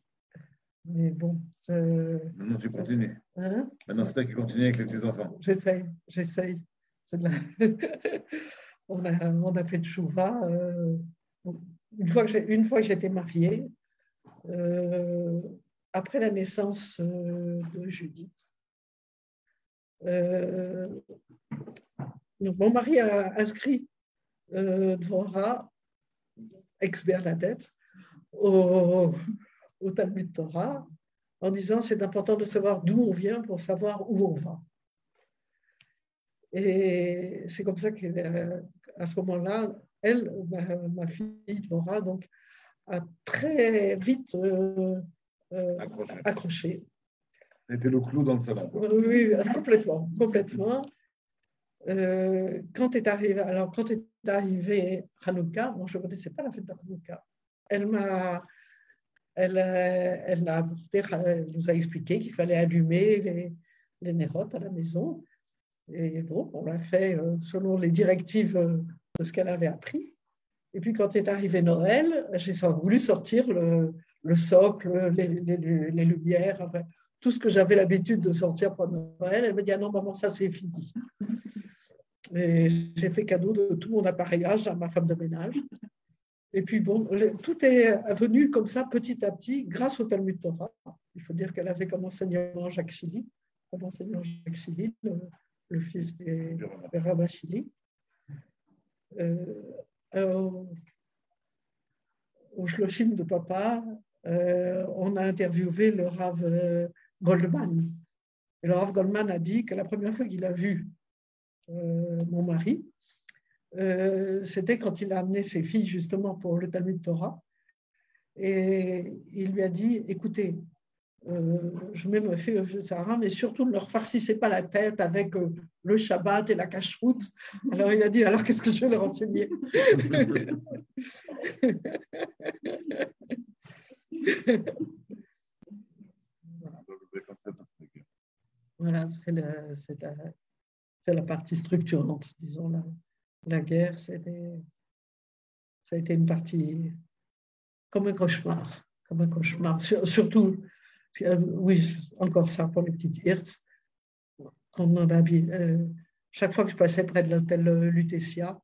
Mais bon. Maintenant, tu continues. Hein? Maintenant, c'est toi qui continues avec les petits-enfants. J'essaye. On a fait de chouva. Une fois que j'étais mariée, après la naissance de Judith, donc mon mari a inscrit Dvorah, ex-Bernadette, au Talmud Torah, en disant c'est important de savoir d'où on vient pour savoir où on va. Et c'est comme ça qu'à ce moment-là, elle, ma fille Dvorah, donc, a très vite accroché. C'était le clou dans le salon. Oui, complètement. Quand est arrivé Hanouka, bon, je ne connaissais pas la fête de Hanouka. Elle nous a expliqué qu'il fallait allumer les nérotes à la maison. Et bon, on l'a fait selon les directives de ce qu'elle avait appris. Et puis, quand est arrivé Noël, j'ai voulu sortir le socle, les lumières, enfin, tout ce que j'avais l'habitude de sortir pour Noël. Elle m'a dit, ah non, maman, ça, c'est fini. Et j'ai fait cadeau de tout mon appareillage à ma femme de ménage. Et puis, bon, tout est venu comme ça, petit à petit, grâce au Talmud Torah. Il faut dire qu'elle avait comme enseignant Jacques Chili, le fils des Rabbin Chili. Au Shloshim de papa, on a interviewé le Rav Goldman. Et le Rav Goldman a dit que la première fois qu'il a vu mon mari, c'était quand il a amené ses filles justement pour le Talmud Torah. Et il lui a dit, écoutez, je mets ma fille au Sahara, mais surtout ne leur farcissez pas la tête avec le Shabbat et la cacheroute. Alors il a dit, alors qu'est-ce que je vais leur enseigner? Voilà, c'est la partie structurante, disons. La guerre, ça a été une partie comme un cauchemar. Surtout, oui, encore ça pour les petites Hirtz. Chaque fois que je passais près de l'hôtel Lutetia,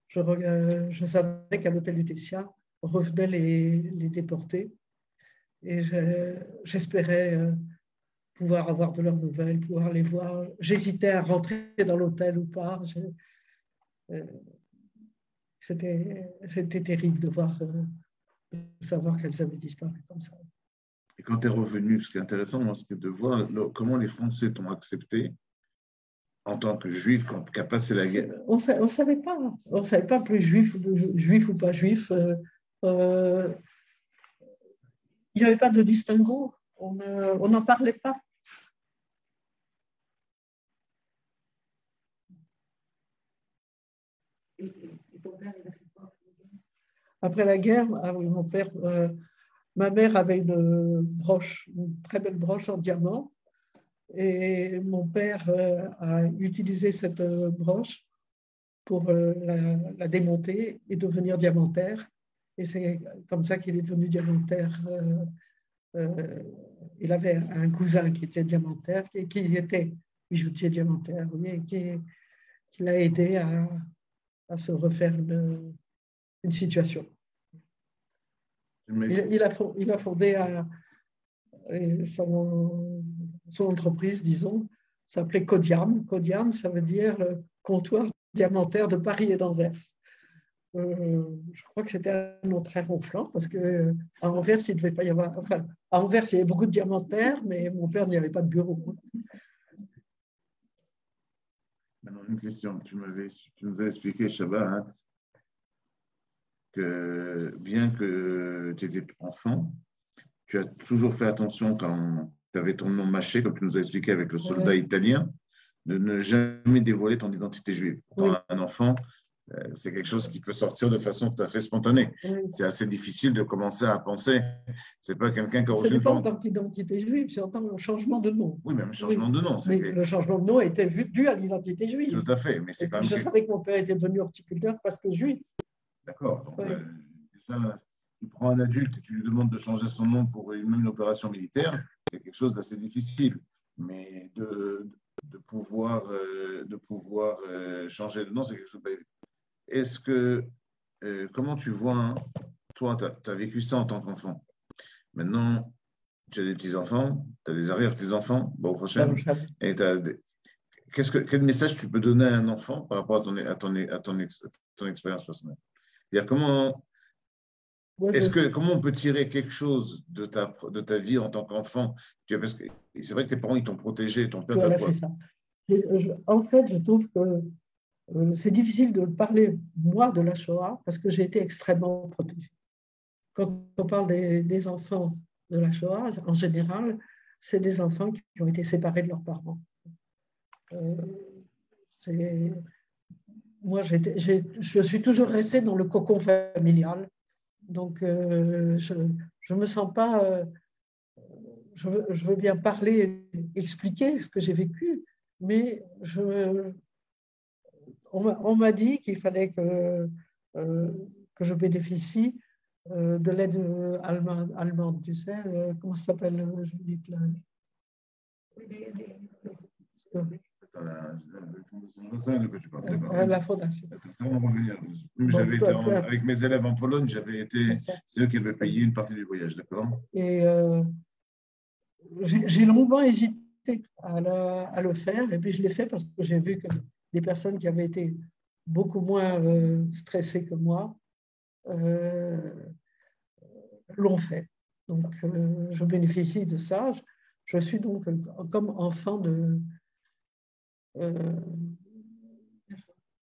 je savais qu'à l'hôtel Lutetia revenaient les déportés. Et j'espérais pouvoir avoir de leurs nouvelles, pouvoir les voir. J'hésitais à rentrer dans l'hôtel ou pas. C'était terrible de savoir qu'elles avaient disparu comme ça. Et quand tu es revenu, ce qui est intéressant, moi, c'est de voir comment les Français t'ont accepté en tant que juif qui a passé la guerre. On ne savait pas. On ne savait pas plus juif ou pas juif. Il n'y avait pas de distinguo. On n'en parlait pas. Et ton père, il a fait quoi? Après la guerre, mon père, ma mère avait une très belle broche en diamant. Et mon père a utilisé cette broche pour la démonter et devenir diamantaire. Et c'est comme ça qu'il est devenu diamantaire. Il avait un cousin qui était diamantaire et qui était bijoutier diamantaire, oui, et qui l'a aidé à se refaire une situation. Il a fondé son entreprise, disons, s'appelait Codiam. Codiam, ça veut dire comptoir diamantaire de Paris et d'Anvers. Je crois que c'était un nom très ronflant parce qu'à Anvers, il ne devait pas y avoir. Enfin, à Anvers, il y avait beaucoup de diamantaires, mais mon père n'y avait pas de bureau. Maintenant, une question. Tu nous as expliqué, Shabbat, que bien que tu étais enfant, tu as toujours fait attention quand tu avais ton nom mâché, comme tu nous as expliqué avec le soldat italien, de ne jamais dévoiler ton identité juive. Pourtant, un enfant, c'est quelque chose qui peut sortir de façon tout à fait spontanée. C'est assez difficile de commencer à penser. C'est pas quelqu'un qui a reçu une forme. C'est pas en tant qu'identité juive, c'est en tant que changement de nom. Oui, même changement de nom. Mais le changement de nom était dû à l'identité juive. Tout à fait. Mais c'est quand même je savais que mon père était devenu horticulteur parce que juif. D'accord. Donc, déjà, tu prends un adulte et tu lui demandes de changer son nom pour une opération militaire, c'est quelque chose d'assez difficile. Mais de pouvoir changer de nom, c'est quelque chose d'évident. Est-ce que, comment tu vois, toi, tu as vécu ça en tant qu'enfant. Maintenant, tu as des petits-enfants, tu as des arrière-petits-enfants, bon, au prochain. Et quel message tu peux donner à un enfant par rapport à ton expérience personnelle? C'est-à-dire, comment on peut tirer quelque chose de ta vie en tant qu'enfant? Parce que c'est vrai que tes parents, ils t'ont protégé, ton père. Voilà, c'est ça. En fait, je trouve que c'est difficile de parler, moi, de la Shoah, parce que j'ai été extrêmement protégée. Quand on parle des enfants de la Shoah, en général, c'est des enfants qui ont été séparés de leurs parents. Moi, je suis toujours restée dans le cocon familial. Donc, je ne me sens pas... je veux bien parler, expliquer ce que j'ai vécu, mais on m'a dit qu'il fallait que que je bénéficie de l'aide allemande, tu sais, comment ça s'appelle, Judith, là? La fondation. J'avais été avec mes élèves en Pologne, c'est eux qui avaient payé une partie du voyage, d'accord? Et j'ai longuement hésité à le faire, et puis je l'ai fait parce que j'ai vu que des personnes qui avaient été beaucoup moins stressées que moi l'ont fait. Donc, je bénéficie de ça. Je suis donc comme enfant de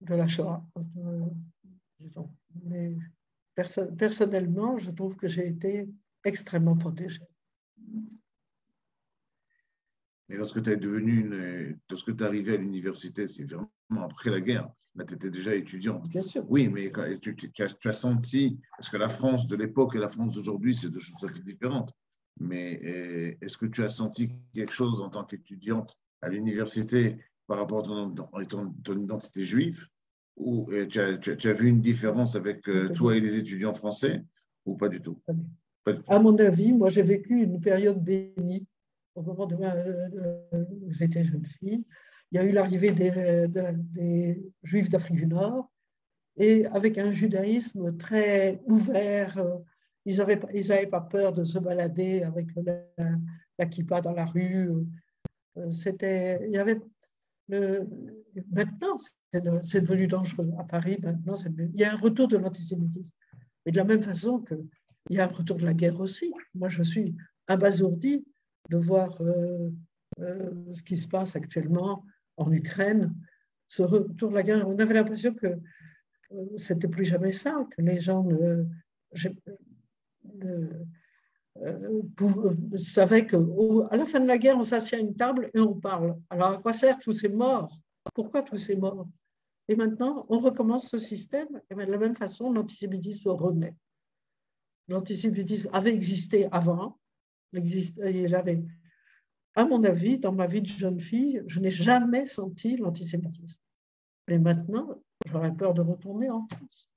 la Shoah. Mais personnellement, je trouve que j'ai été extrêmement protégée. Et lorsque tu es arrivé à l'université, c'est vraiment après la guerre. Là, tu étais déjà étudiant. Bien sûr. Oui, mais tu as senti, parce que la France de l'époque et la France d'aujourd'hui, c'est deux choses tout à fait différentes. Mais est-ce que tu as senti quelque chose en tant qu'étudiante à l'université par rapport à ton identité juive? Ou tu as vu une différence avec toi et les étudiants français ou pas du tout? Pas du tout. À mon avis, moi, j'ai vécu une période bénie au moment où j'étais jeune fille. Il y a eu l'arrivée des Juifs d'Afrique du Nord et avec un judaïsme très ouvert. Ils n'avaient pas peur de se balader avec la kippa dans la rue. Maintenant, c'est devenu dangereux. À Paris, maintenant, il y a un retour de l'antisémitisme. Et de la même façon qu'il y a un retour de la guerre aussi. Moi, je suis abasourdie de voir ce qui se passe actuellement en Ukraine. Ce retour de la guerre, on avait l'impression que c'était plus jamais ça, que les gens savaient qu'à la fin de la guerre, on s'assied à une table et on parle. Alors, à quoi servent tous ces morts? Pourquoi tous ces morts? Et maintenant, on recommence ce système, et de la même façon, l'antisémitisme renaît. L'antisémitisme avait existé avant, à mon avis, dans ma vie de jeune fille, je n'ai jamais senti l'antisémitisme. Et maintenant, j'aurais peur de retourner en France.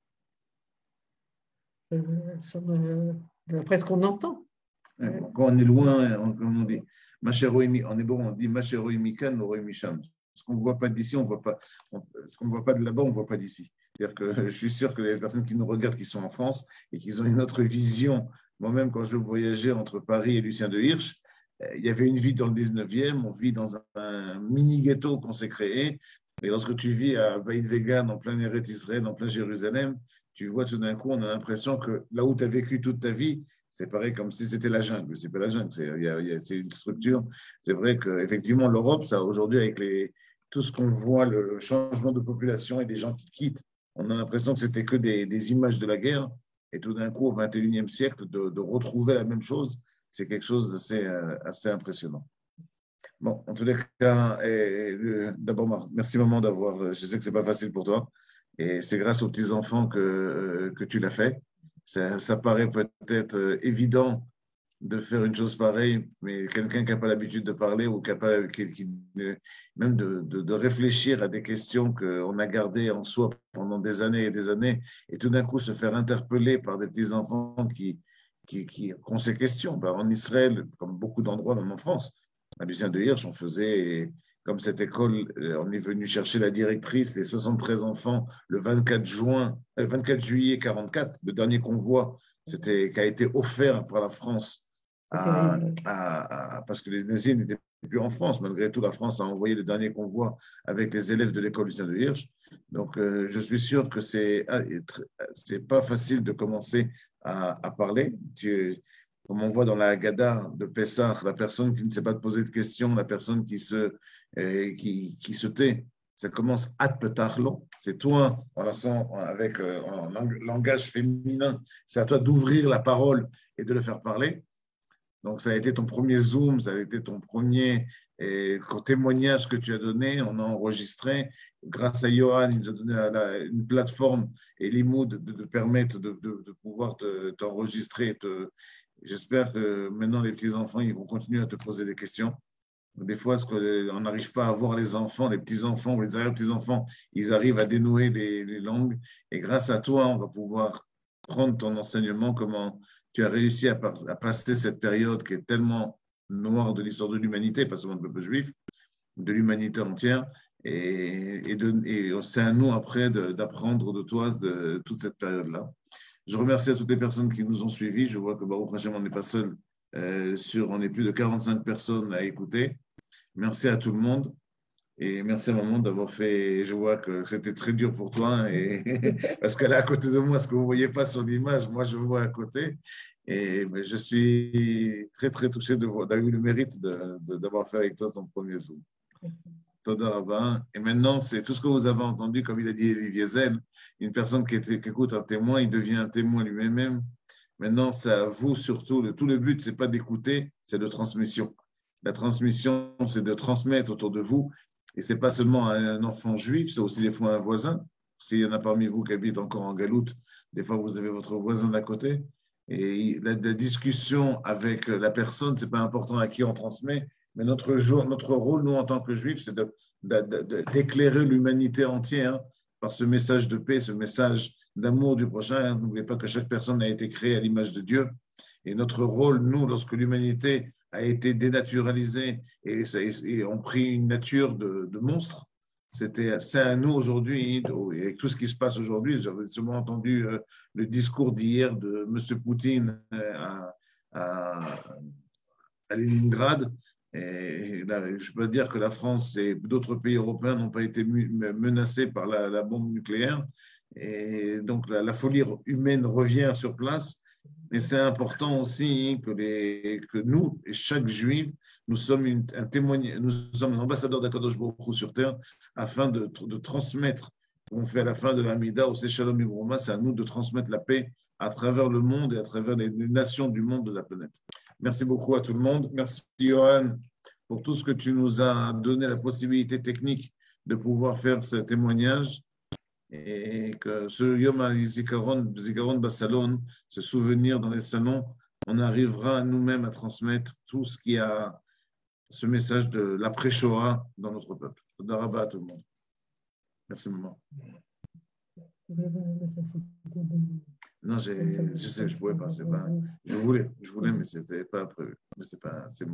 D'après ce qu'on entend. Quand on est loin, on dit, en hébreu, on dit Mashéroï Mikan, Loroï Misham. Ce qu'on ne voit pas d'ici, on voit pas. Ce qu'on ne voit pas de là-bas, on ne voit pas d'ici. C'est-à-dire que je suis sûr que les personnes qui nous regardent, qui sont en France et qui ont une autre vision, moi-même, quand je voyageais entre Paris et Lucien de Hirsch, il y avait une vie dans le 19e, on vit dans un mini-ghetto qu'on s'est créé. Mais lorsque tu vis à Beit Vegan, en plein Eretz Israël, en plein Jérusalem, tu vois tout d'un coup, on a l'impression que là où tu as vécu toute ta vie, c'est pareil comme si c'était la jungle. C'est pas la jungle, c'est une structure. C'est vrai qu'effectivement, l'Europe, ça aujourd'hui, avec tout ce qu'on voit, le changement de population et des gens qui quittent, on a l'impression que c'était que des images de la guerre. Et tout d'un coup, au XXIe siècle, de retrouver la même chose, c'est quelque chose d'assez impressionnant. Bon, en tous les cas, d'abord, merci maman d'avoir. Je sais que c'est pas facile pour toi, et c'est grâce aux petits enfants que tu l'as fait. Ça paraît peut-être évident de faire une chose pareille, mais quelqu'un qui n'a pas l'habitude de parler ou même de réfléchir à des questions qu'on a gardées en soi pendant des années et des années, et tout d'un coup se faire interpeller par des petits enfants qui ont ces questions. En Israël, comme beaucoup d'endroits, même en France. À Lucien de Hirsch, on faisait, comme cette école, on est venu chercher la directrice, les 73 enfants, le 24 juillet 44, le dernier convoi qui a été offert par la France, parce que les nazis n'étaient plus en France. Malgré tout, la France a envoyé le dernier convoi avec les élèves de l'école Lucien de Hirsch. Donc, je suis sûr que c'est pas facile de commencer à parler. Comme on voit dans la Haggadah de Pessah, la personne qui ne sait pas te poser de questions, la personne qui se tait, ça commence ad petarlo. C'est toi, avec un langage féminin, c'est à toi d'ouvrir la parole et de le faire parler. Donc, ça a été ton premier Zoom, ça a été ton premier témoignage que tu as donné. On a enregistré. Grâce à Johan, il nous a donné une plateforme et l'imoud de permettre de pouvoir t'enregistrer. J'espère que maintenant, les petits-enfants, ils vont continuer à te poser des questions. Des fois, on n'arrive pas à voir les enfants, les petits-enfants ou les arrière-petits-enfants, ils arrivent à dénouer les langues. Et grâce à toi, on va pouvoir prendre ton enseignement, comment tu as réussi à passer cette période qui est tellement noire de l'histoire de l'humanité, pas seulement du peuple juif, de l'humanité entière. Et c'est à nous après d'apprendre de toi de toute cette période-là. Je remercie à toutes les personnes qui nous ont suivis. Je vois que Baruch Hashem, on n'est pas seul. On est plus de 45 personnes à écouter. Merci à tout le monde. Et merci à maman d'avoir fait. Je vois que c'était très dur pour toi. Parce qu'elle est à côté de moi, ce que vous ne voyez pas sur l'image, moi je vois à côté. Et je suis très, très touché d'avoir eu le mérite d'avoir fait avec toi ton premier Zoom. Toda Rabba. Et maintenant, c'est tout ce que vous avez entendu, comme il a dit Elie Wiesel, une personne qui écoute un témoin, il devient un témoin lui-même. Maintenant, c'est à vous surtout. Tout le but, ce n'est pas d'écouter, c'est de transmission. La transmission, c'est de transmettre autour de vous. Et ce n'est pas seulement un enfant juif, c'est aussi des fois un voisin. S'il y en a parmi vous qui habitent encore en Galoute, des fois vous avez votre voisin d'à côté. Et la discussion avec la personne, ce n'est pas important à qui on transmet, mais notre rôle, nous, en tant que juifs, c'est d'éclairer l'humanité entière par ce message de paix, ce message d'amour du prochain. N'oubliez pas que chaque personne a été créée à l'image de Dieu. Et notre rôle, nous, lorsque l'humanité a été dénaturalisée et ont pris une nature de monstre, c'est à nous aujourd'hui, et avec tout ce qui se passe aujourd'hui. J'avais sûrement entendu le discours d'hier de M. Poutine à Leningrad. Et là, je peux dire que la France et d'autres pays européens n'ont pas été menacés par la bombe nucléaire. Et donc, la folie humaine revient sur place. Mais c'est important aussi que nous, et chaque juif, nous sommes un témoignage, nous sommes un ambassadeur d'Akadosh Baruch Hu sur terre afin de transmettre, comme on fait à la fin de l'Amida, au Shalom Ibroma, c'est à nous de transmettre la paix à travers le monde et à travers les nations du monde de la planète. Merci beaucoup à tout le monde. Merci, Johan, pour tout ce que tu nous as donné la possibilité technique de pouvoir faire ce témoignage. Et que ce Yom Zikaron Basalon, ce souvenir dans les salons, on arrivera nous-mêmes à transmettre tout ce qui a ce message de l'après-Shoah dans notre peuple. Toda à tout le monde. Merci, maman. Non, je sais, je ne pouvais pas. Je voulais, mais ce n'était pas prévu. Mais c'est